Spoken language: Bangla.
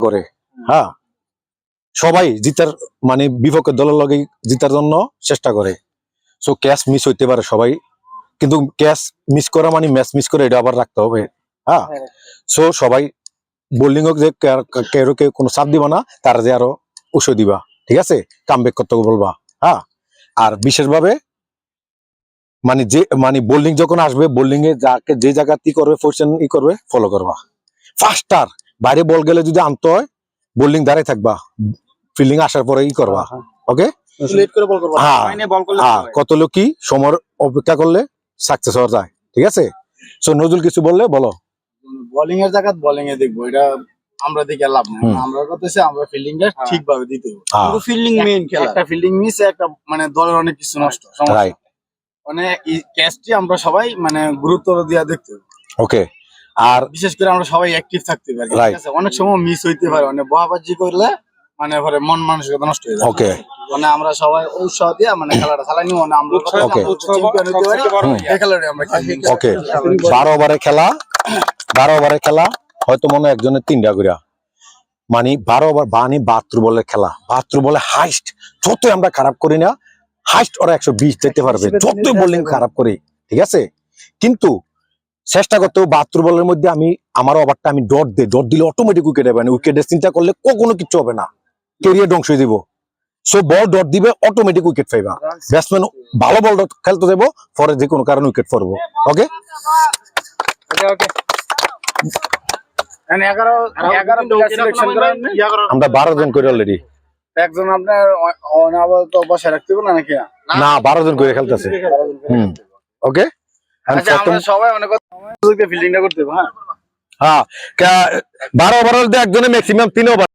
করে হ্যাঁ সবাই জিতার মানে বিপক্ষের দলের লগে জিতার জন্য চেষ্টা করে সো ক্যাচ মিস হইতে পারে সবাই কিন্তু ক্যাচ মিস করা মানে ম্যাচ মিস করে এটা আবার রাখতে হবে হ্যাঁ সো সবাই বোলিং হোক যে কেউ কোনো চাপ দিবা না তারা যে আরো উৎস দিবা ঠিক আছে কামব্যাক করতে বলবা হ্যাঁ আর বিশেষভাবে মানে যে মানে বোলিং যখন আসবে বোলিং এ যাকে যে জায়গা কি করবে পজিশন ই করবে ফলো করবা ফাস্টার বাইরে বল গেলে যদি আনতে হয় বোলিং দাঁড়ায় থাকবা ফিল্ডিং আসার পরে ই করবা ওকে কত লোক কি সময় অপেক্ষা করলে সাকসেস হওয়া যায় ঠিক আছে সো নজরুল কিছু বললে বলো বোলিং এর জায়গা বোলিং এ দেখবো এটা আমরা দেখে লাভ নেই আমরা করতেছি আমরা ফিল্ডিংটা ঠিকভাবে দিতে হবে ফিল্ডিং মেইন খেলা একটা ফিল্ডিং মিস একটা মানে দলের অনেক কিছু নষ্ট রাইট মানে এই ক্যাচটি আমরা সবাই মানে গুরুত্ব দিয়ে দেখতে হবে ওকে আর বিশেষ করে আমরা সবাই অ্যাক্টিভ থাকতে পারি ঠিক আছে অনেক সময় মিস হইতে পারে মানে বহাবাজি করলে মানে পরে মন মানসিকতা নষ্ট হয়ে যায় ওকে মানে আমরা সবাই উৎসাহ দিয়ে মানে খেলাটা চালানি মানে আমরা চ্যাম্পিয়ন হতে পারি এই খেলাটা আমরা খেলি ওকে 12 ওভারের খেলা হয়তো মনে হয় একজনের 3টা করে মানে 12 ওভার বানি 72 বলের খেলা 72 বলে হাইস্ট যতই আমরা খারাপ করি না হাইস্ট ওরা 120 যেতে পারবে যতই বোলিং খারাপ করি ঠিক আছে কিন্তু চেষ্টা করতে 72 বলের মধ্যে আমি আমার ওভারটা আমি ডট দিলে অটোমেটিক উইকেট হবে না উইকেটের চিন্তা করলে কখনো কিছু হবে না ক্যারিয়ার ধ্বংস হয়ে দিব সো বল ডট দিবে অটোমেটিক উইকেট পাইবা ব্যাটসম্যান ভালো বল খেলতে দেবো পরে যে কোনো কারণে উইকেট পড়বো ওকে আমরা 12 জন করে অলরেডি একজন আপনার অনাবত বসে রাখতে হবে নাকি না 12 জন করে খেলতেছে ওকে আচ্ছা আমরা সবাই অনেক ফিল্ডিংটা করতে হবে হ্যাঁ 12 ওভার একজনে ম্যাক্সিমাম 3 ওভার